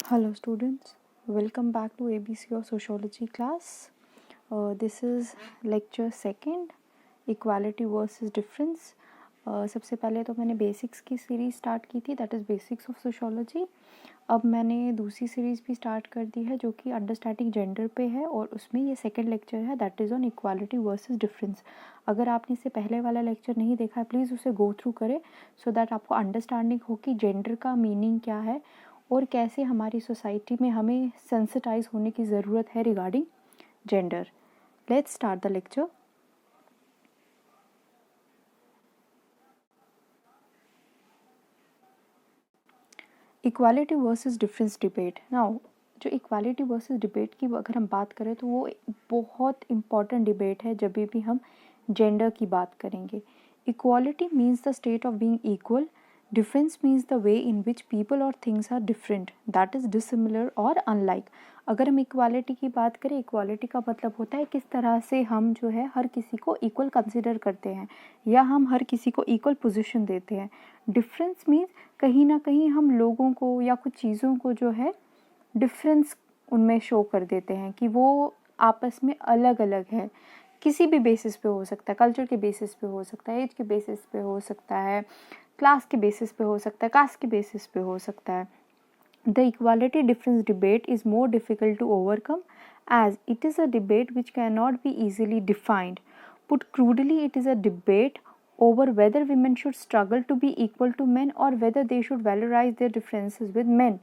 Hello students, welcome back to ABC or Sociology class. This is lecture second, Equality versus Difference. सबसे पहले तो मैंने basics की series start की थी, that is basics of sociology. अब मैंने दूसरी सीरीज़ भी स्टार्ट कर दी है जो कि अंडरस्टैंडिंग जेंडर पे है और उसमें ये सेकंड लेक्चर है, that is on equality versus difference. अगर आपने इससे पहले वाला लेक्चर नहीं देखा है प्लीज़ उसे गो थ्रू करें सो दैट आपको अंडरस्टैंडिंग हो कि जेंडर का मीनिंग क्या है और कैसे हमारी सोसाइटी में हमें सेंसिटाइज होने की ज़रूरत है regarding gender. Let's start the lecture. Equality versus difference debate. Now जो इक्वालिटी वर्सेस डिबेट की अगर हम बात करें तो वो बहुत इम्पॉर्टेंट डिबेट है जब भी हम जेंडर की बात करेंगे. Equality means the state of being equal. Difference means the way in which people और things are different, that is dissimilar और अनलाइक. अगर हम इक्वालिटी की बात करें, इक्वालिटी का मतलब होता है किस तरह से हम जो है हर किसी को इक्वल कंसिडर करते हैं या हम हर किसी को इक्वल पोजीशन देते हैं. डिफरेंस मीन्स कहीं ना कहीं हम लोगों को या कुछ चीज़ों को जो है डिफरेंस उनमें शो कर देते हैं कि वो आपस में अलग अलग है. किसी भी बेसिस पे हो सकता है, कल्चर के बेसिस पे हो सकता है, एज के बेसिस पे हो सकता है, क्लास के बेसिस पे हो सकता है, कास्ट के बेसिस पे हो सकता है. The equality difference debate is more difficult to overcome as it is a debate which cannot be easily defined. Put crudely, it is a debate over whether women should struggle to be equal to men or whether they should valorize their differences with men.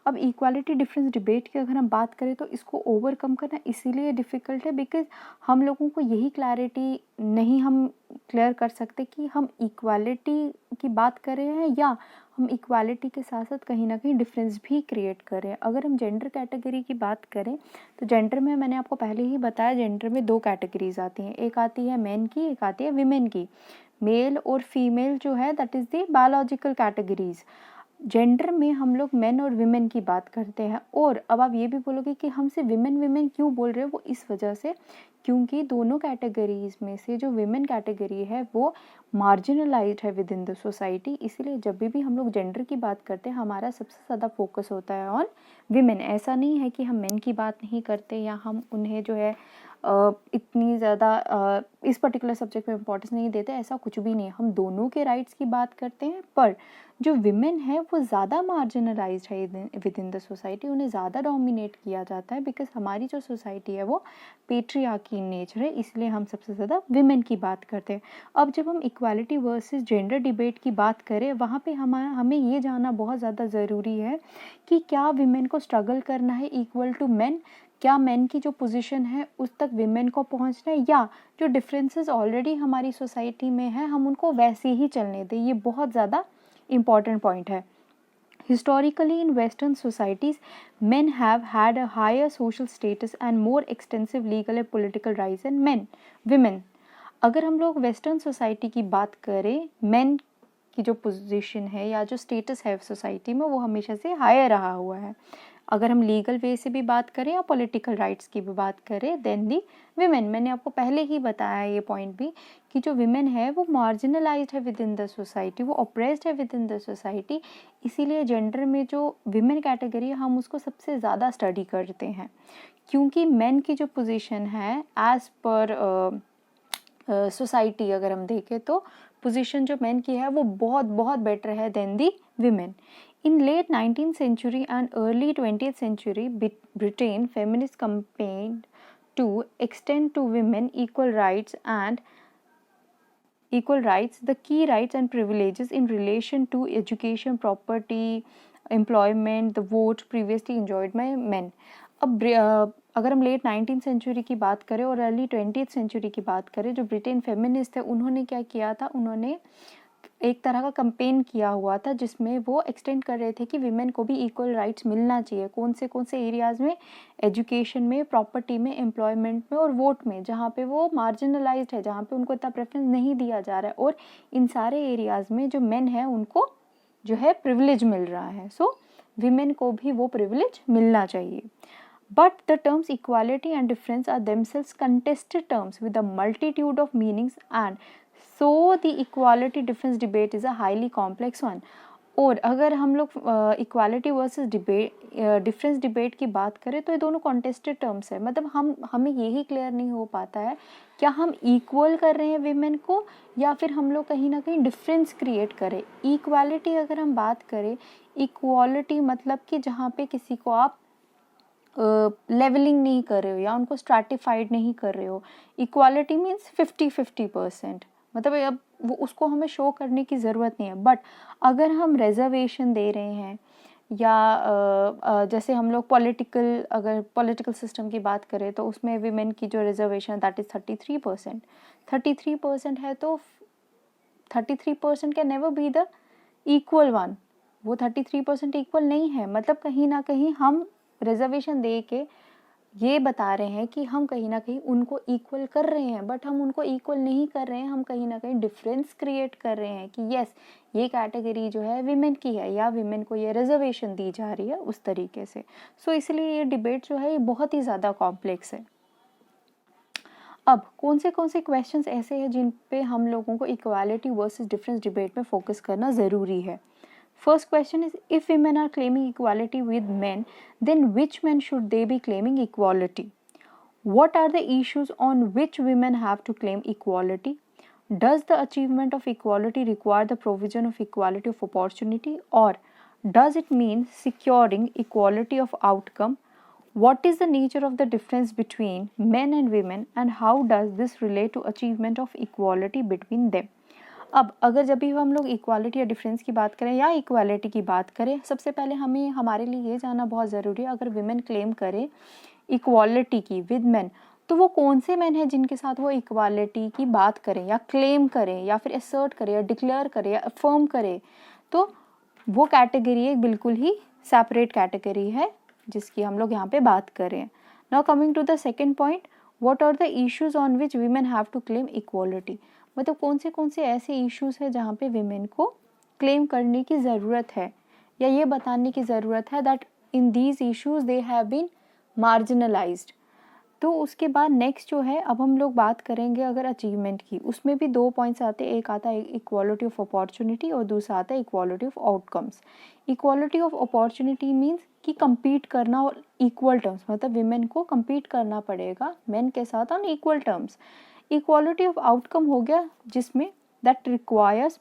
अब equality difference debate की अगर हम बात करें तो इसको overcome करना इसीलिए डिफ़िकल्ट है बिकॉज हम लोगों को यही क्लैरिटी नहीं हम क्लियर कर सकते कि हम इक्वालिटी की बात कर रहे हैं या हम इक्वालिटी के साथ साथ कहीं ना कहीं डिफरेंस भी क्रिएट कर रहे हैं. अगर हम जेंडर कैटेगरी की बात करें तो जेंडर में मैंने आपको पहले ही बताया जेंडर में दो कैटेगरीज आती हैं, एक आती है मेन की, एक आती है विमेन की. मेल और फीमेल जो है that is the biological categories. Gender में हम लोग मेन और विमेन की बात करते हैं. और अब आप ये भी बोलोगे कि हमसे विमेन विमेन क्यों बोल रहे हो, वो इस वजह से क्योंकि दोनों कैटेगरीज में से जो विमेन कैटेगरी है वो मार्जिनलाइज्ड है विद इन द सोसाइटी. इसीलिए जब भी हम लोग जेंडर की बात करते हैं हमारा सबसे ज़्यादा फोकस होता है ऑन विमेन. ऐसा नहीं है कि हम मेन की बात नहीं करते या हम उन्हें जो है इतनी ज़्यादा इस पर्टिकुलर सब्जेक्ट में इम्पोर्टेंस नहीं देते, ऐसा कुछ भी नहीं है. हम दोनों के राइट्स की बात करते हैं पर जो विमेन है वो ज़्यादा मार्जिनलाइज्ड है विद इन द सोसाइटी, उन्हें ज़्यादा डोमिनेट किया जाता है बिकॉज हमारी जो सोसाइटी है वो पेट्रियार्की इन नेचर है, इसलिए हम सबसे ज़्यादा विमेन की बात करते हैं. अब जब हम इक्वालिटी वर्सेस जेंडर डिबेट की बात करें वहाँ पे हमें ये जानना बहुत ज़्यादा ज़रूरी है कि क्या विमेन को स्ट्रगल करना है इक्वल टू मेन, क्या मेन की जो पोजीशन है उस तक विमेन को पहुंचना है या जो डिफरेंसेस ऑलरेडी हमारी सोसाइटी में है हम उनको वैसे ही चलने दें. ये बहुत ज़्यादा important point है. Historically in Western societies, men have had a higher social status and more extensive legal and political rights than women. अगर हम लोग वेस्टर्न सोसाइटी की बात करें, मेन की जो पोजीशन है या जो स्टेटस है सोसाइटी में वो हमेशा से हायर रहा हुआ है. अगर हम लीगल वे से भी बात करें या पॉलिटिकल राइट्स की भी बात करें देन दी विमेन. मैंने आपको पहले ही बताया ये पॉइंट भी कि जो विमेन है वो मार्जिनलाइज्ड है विद इन द सोसाइटी, वो ऑप्रेस्ड है विद इन द सोसाइटी. इसीलिए जेंडर में जो विमेन कैटेगरी है हम उसको सबसे ज़्यादा स्टडी करते हैं क्योंकि मेन की जो पोजीशन है एज पर सोसाइटी अगर हम देखें तो पोजीशन जो मेन की है वो बहुत बहुत बेटर है than the women. In late 19th century and early 20th century, Britain feminists campaigned to extend to women equal rights, the key rights and privileges in relation to education, property, employment, the vote previously enjoyed by men. अब अगर हम late 19th century की बात करें और early 20th century की बात करें, जो ब्रिटेन फेमिनिस्ट है उन्होंने क्या किया था, उन्होंने एक तरह का कंपेन किया हुआ था जिसमें वो एक्सटेंड कर रहे थे कि विमेन को भी इक्वल राइट्स मिलना चाहिए. कौन से एरियाज़ में, एजुकेशन में, प्रॉपर्टी में, एम्प्लॉयमेंट में और वोट में, जहाँ पे वो मार्जिनलाइज्ड है, जहाँ पे उनको इतना प्रेफरेंस नहीं दिया जा रहा है. और इन सारे एरियाज़ में जो मेन है उनको जो है प्रिविलेज मिल रहा है. सो विमेन को भी वो प्रिविलेज मिलना चाहिए. But the terms equality and difference are themselves contested terms with a multitude of meanings, and so the equality difference debate is a highly complex one. और अगर हम लोग इक्वालिटी वर्सेस डिफरेंस डिबेट की बात करें तो ये दोनों कॉन्टेस्टेड टर्म्स है, मतलब हमें यही क्लियर नहीं हो पाता है क्या हम इक्वल कर रहे हैं विमेन को या फिर हम लोग कहीं ना कहीं डिफरेंस क्रिएट करें। इक्वालिटी अगर हम बात करें, इक्वालिटी मतलब कि जहाँ पे किसी को आप लेवलिंग नहीं कर रहे हो या उनको स्ट्रैटिफाइड नहीं कर रहे हो। इक्वालिटी मीन्स 50-50%, मतलब अब वो उसको हमें शो करने की ज़रूरत नहीं है। बट अगर हम रिजर्वेशन दे रहे हैं या जैसे हम लोग अगर पॉलिटिकल सिस्टम की बात करें तो उसमें विमेन की जो रिजर्वेशन दैट इज़ 33%। 33% है तो 33% can never be the equal one. वो 33% इक्वल नहीं है, मतलब कहीं ना कहीं हम रिजर्वेशन दे के ये बता रहे हैं कि हम कहीं ना कहीं उनको इक्वल कर रहे हैं, बट हम उनको इक्वल नहीं कर रहे हैं, हम कहीं ना कहीं डिफरेंस क्रिएट कर रहे हैं कि यस ये कैटेगरी जो है विमेन की है या विमेन को ये रिजर्वेशन दी जा रही है उस तरीके से। सो इसलिए ये डिबेट जो है ये बहुत ही ज़्यादा कॉम्प्लेक्स है। अब कौन से क्वेश्चंस ऐसे हैं जिन पे हम लोगों को इक्वालिटी वर्सेस डिफरेंस डिबेट में फोकस करना ज़रूरी है। First question is, if women are claiming equality with men, then which men should they be claiming equality? What are the issues on which women have to claim equality? Does the achievement of equality require the provision of equality of opportunity, or does it mean securing equality of outcome? What is the nature of the difference between men and women, and how does this relate to achievement of equality between them? अब अगर जब भी हम लोग equality या difference की बात करें या इक्वालिटी की बात करें, सबसे पहले हमें हमारे लिए ये जानना बहुत ज़रूरी है, अगर विमेन क्लेम करें इक्वालिटी की विद मेन तो वो कौन से मेन हैं जिनके साथ वो इक्वालिटी की बात करें या क्लेम करें या फिर असर्ट करें या डिक्लेयर करें या अफर्म करें। तो वो कैटेगरी एक बिल्कुल ही सेपरेट कैटेगरी है जिसकी हम लोग यहाँ पे बात करें। Now coming to the second point, what are the issues on which women have to claim equality, मतलब कौन से ऐसे इश्यूज हैं जहाँ पे विमेन को क्लेम करने की ज़रूरत है या ये बताने की ज़रूरत है that in these issues they have been marginalised. तो उसके बाद नेक्स्ट जो है, अब हम लोग बात करेंगे अगर अचीवमेंट की, उसमें भी दो पॉइंट्स आते हैं, एक आता है इक्वालिटी ऑफ अपॉर्चुनिटी और दूसरा आता है equality of outcomes. Equality of opportunity means कि compete करना और इक्वल टर्म्स, मतलब विमेन को compete करना पड़ेगा मेन के साथ on equal terms. Equality of outcome हो गया जिसमें that requires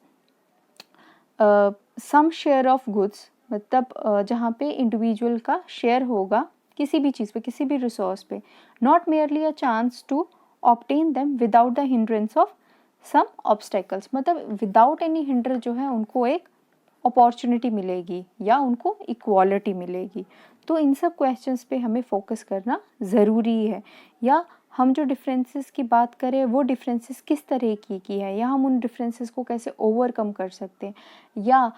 some share of goods, मतलब जहाँ पे इंडिविजुअल का शेयर होगा किसी भी चीज़ पे, किसी भी रिसोर्स पे, not merely a chance to obtain them without the hindrance of some obstacles, मतलब विदाउट एनी हिंडर जो है उनको एक अपॉर्चुनिटी मिलेगी या उनको इक्वालिटी मिलेगी। तो इन सब क्वेश्चंस पे हमें फोकस करना ज़रूरी है, या हम जो डिफरेंसेस की बात करें वो डिफरेंसेस किस तरह की है या हम उन डिफरेंसेस को कैसे ओवरकम कर सकते हैं, या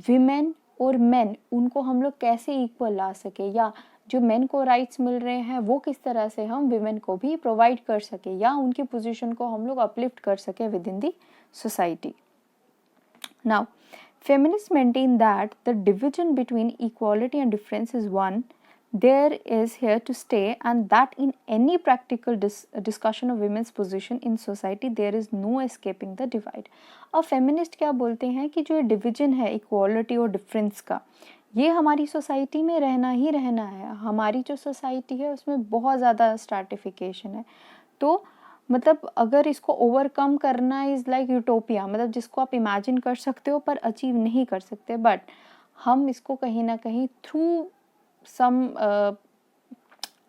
विमेन और मेन उनको हम लोग कैसे इक्वल ला सके, या जो मेन को राइट्स मिल रहे हैं वो किस तरह से हम विमेन को भी प्रोवाइड कर सके या उनकी पोजीशन को हम लोग अपलिफ्ट कर सके with in the society. Now feminists maintain that the division between equality and difference is one, there is here to stay, and that in any practical discussion of women's position in society there is no escaping the divide। अब feminist क्या बोलते हैं कि जो division है equality और difference का, ये हमारी सोसाइटी में रहना ही रहना है। हमारी जो सोसाइटी है उसमें बहुत ज़्यादा स्ट्रैटिफिकेशन है, तो मतलब अगर इसको ओवरकम करना इज़ लाइक यूटोपिया, मतलब जिसको आप इमेजिन कर सकते हो पर अचीव नहीं कर सकते, बट हम इसको कहीं ना कहीं थ्रू सम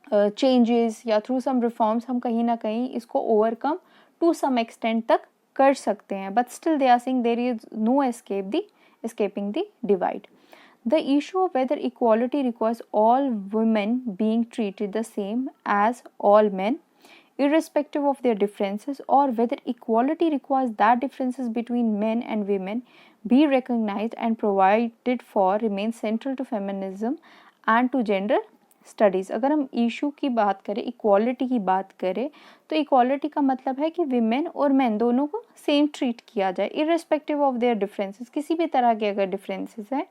चेंजेस या थ्रू सम रिफॉर्म्स हम कहीं ना कहीं इसको ओवरकम टू सम एक्सटेंट तक कर सकते हैं, but still they are saying there is no escaping the divide। The issue of whether equality requires all women being treated the same as all men, irrespective of their differences, or whether equality requires that differences between men and women be recognized and provided for, remains central to feminism and to gender studies। अगर हम issue की बात करें, equality की बात करें, तो equality का मतलब है कि विमेन और मैन दोनों को सेम ट्रीट किया जाए इररिस्पेक्टिव ऑफ देयर डिफरेंसेस। किसी भी तरह के अगर डिफरेंसेस हैं,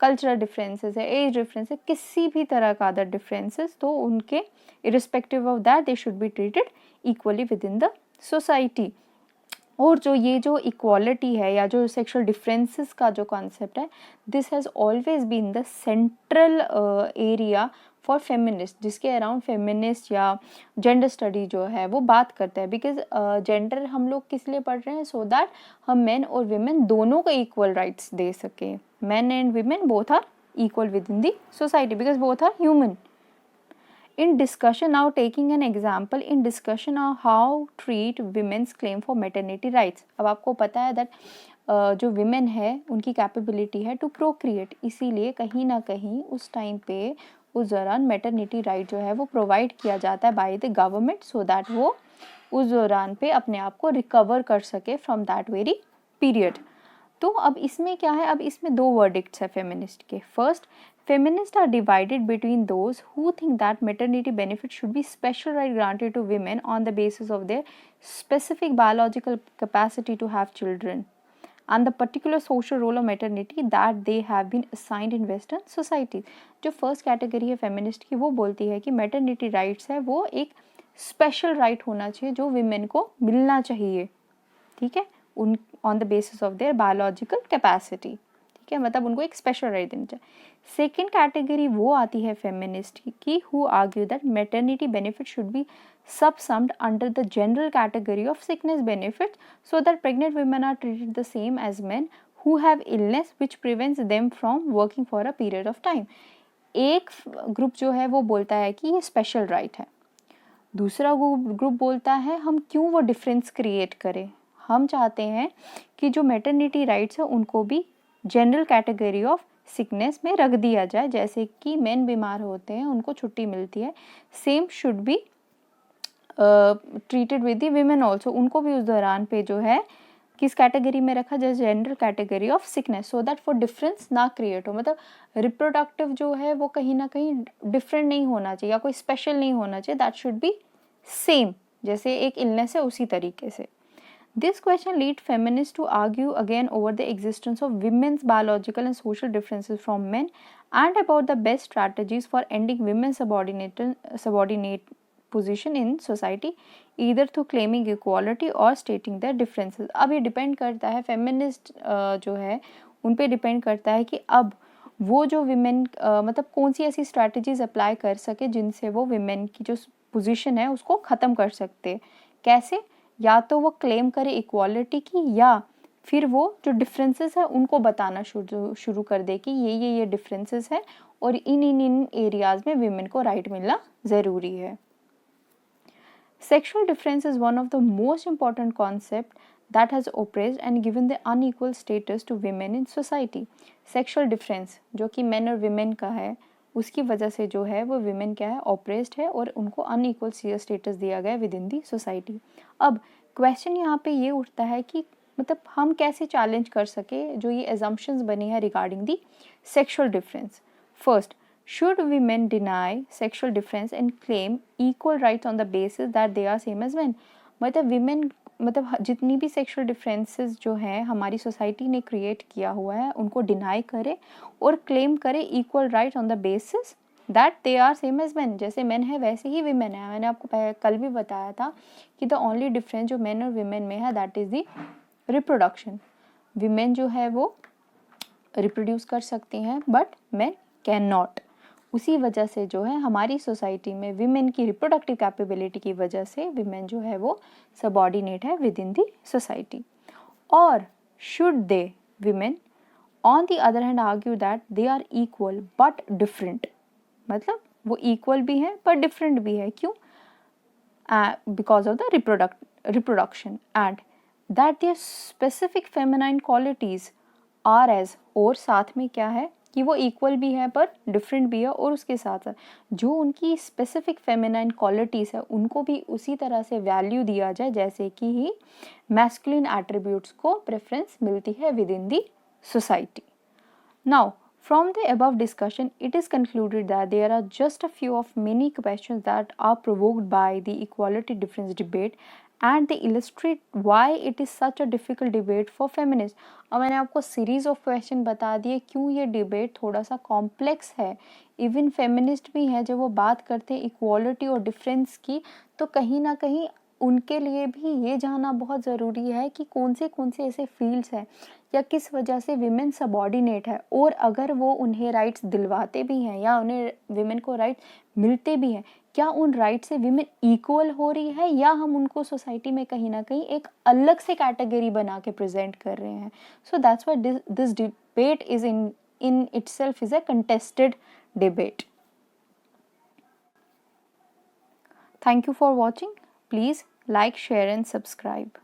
कल्चरल डिफरेंसेस है, एज डिफरेंस है, किसी भी तरह का अदर डिफरेंसेस, तो उनके irrespective of that they should be treated equally within the society। और जो ये जो इक्वालिटी है या जो सेक्सुअल डिफरेंसेस का जो कॉन्सेप्ट है, this has always been the central area for feminist, जिसके अराउंड फेमिनिस्ट या जेंडर स्टडी जो है वो बात करता है। बिकॉज जेंडर हम लोग किस लिए पढ़ रहे हैं, सो दैट हम मेन और वीमेन दोनों को इक्वल राइट्स दे सकें। Men and women both are equal within the society because both are human. In discussion, now taking an example, in discussion of how treat women's claim for maternity rights. अब आपको पता है that जो women है उनकी capability है to Procreate, इसीलिए कहीं ना कहीं उस टाइम पे उस दौरान मैटरनिटी राइट जो है वो प्रोवाइड किया जाता है by the government, so that वो उस दौरान पे अपने आप को रिकवर कर सके फ्रॉम दैट वेरी पीरियड। तो अब इसमें क्या है, अब इसमें दो वर्डिक्ट्स है फेमिनिस्ट के। First, feminist are divided between those who think that maternity benefit should be special right granted to women on the basis of their specific biological capacity to have children and the particular social role of maternity that they have been assigned in western society। जो first category है feminist की, वो बोलती है कि maternity rights है वो एक स्पेशल राइट होना चाहिए जो विमेन को मिलना चाहिए, ठीक है, उन on the basis of there biological capacity, ठीक है, मतलब उनको एक स्पेशल राइट देना चाहिए। सेकेंड कैटेगरी वो आती है फेमिनिस्ट की who argue that maternity benefit should B subsumed under the general category of sickness benefits so that pregnant women are treated the same as men who have illness which prevents them from working for a period of time। एक group जो है वो बोलता है कि ये special right है, दूसरा ग्रुप बोलता है हम क्यों वो डिफरेंस क्रिएट करें, हम चाहते हैं कि जो मैटरनिटी राइट्स है उनको भी जनरल कैटेगरी ऑफ सिकनेस में रख दिया जाए, जैसे कि मेन बीमार होते हैं उनको छुट्टी मिलती है, same should be treated with the women also, उनको भी उस दौरान पे जो है किस कैटेगरी में रखा जाए, general category of sickness, so that for difference ना क्रिएट हो, मतलब रिप्रोडक्टिव जो है वो कहीं ना कहीं डिफरेंट नहीं होना चाहिए या कोई स्पेशल नहीं होना चाहिए, दैट शुड बी सेम, जैसे एक इलनेस है उसी तरीके से। This question lead feminists to argue again over the existence of women's biological and social differences from men and about the best strategies for ending women's subordinate position in society either through claiming equality or stating their differences। अब ये depend करता है feminist जो है उन पे depend करता है कि अब वो जो विमेन मतलब कौन सी ऐसी स्ट्रैटेजीज अप्लाई कर सके जिनसे वो विमेन की जो पोजीशन है उसको ख़त्म कर सकते। कैसे, या तो वो क्लेम करे इक्वालिटी की या फिर वो जो डिफरेंसेस है उनको बताना शुरू कर दे कि ये डिफरेंसेस है और इन एरियाज में विमेन को राइट मिलना ज़रूरी है। Sexual difference is one of the most important concepts that has oppressed and given the unequal status to women in society। Sexual difference जो कि men और women का है उसकी वजह से जो है वो women क्या है, oppressed है और उनको unequal status दिया गया within the society। अब question यहाँ पे ये उठता है कि मतलब हम कैसे challenge कर सके जो ये assumptions बनी है regarding the sexual difference। First, should women deny sexual difference and claim equal rights on the basis that they are same as men। मतलब women मतलब जितनी भी सेक्सुअल डिफरेंसेस जो हैं हमारी सोसाइटी ने क्रिएट किया हुआ है उनको डिनाई करे और क्लेम करे equal right on the basis that they are same as man, जैसे मैन है वैसे ही विमेन है। मैंने आपको कल भी बताया था कि द ओनली डिफरेंस जो मैन और विमेन में है that is the reproduction. Women जो है वो रिप्रोड्यूस कर सकती हैं बट मैन कैन नॉट। उसी वजह से जो है हमारी सोसाइटी में विमेन की रिप्रोडक्टिव कैपेबिलिटी की वजह से विमेन जो है वो सबऑर्डिनेट है विद इन दी सोसाइटी। और should they women on the other hand argue that they are equal but different, मतलब वो इक्वल भी हैं पर डिफरेंट भी है, क्यों, because of the reproduction and that their specific feminine qualities are as, और साथ में क्या है कि वो इक्वल भी है पर डिफरेंट भी है, और उसके साथ साथ जो उनकी स्पेसिफिक फेमिनाइन क्वालिटीज़ है उनको भी उसी तरह से वैल्यू दिया जाए जैसे कि ही मैस्कुलिन एट्रीब्यूट्स को प्रेफरेंस मिलती है within the society. Now from the above discussion it is concluded that there are just a few of many questions that are provoked by the equality difference debate and they illustrate why it is such a difficult debate for feminists। और मैंने आपको series of question बता दिए क्यों ये debate थोड़ा सा complex है। इवन फेमिनिस्ट भी हैं जब वो बात करते हैं इक्वालिटी और डिफरेंस की तो कहीं ना कहीं उनके लिए भी ये जानना बहुत ज़रूरी है कि कौन से ऐसे फील्ड्स हैं या किस वजह से विमेन सबॉर्डिनेट है, और अगर वो उन्हें राइट्स दिलवाते भी हैं या उन्हें विमेन को राइट्स मिलते भी हैं, क्या उन राइट से विमेन इक्वल हो रही है या हम उनको सोसाइटी में कहीं ना कहीं एक अलग से कैटेगरी बना के प्रेजेंट कर रहे हैं. So that's why this debate is in itself is a contested debate. Thank you for watching. Please like, share and subscribe.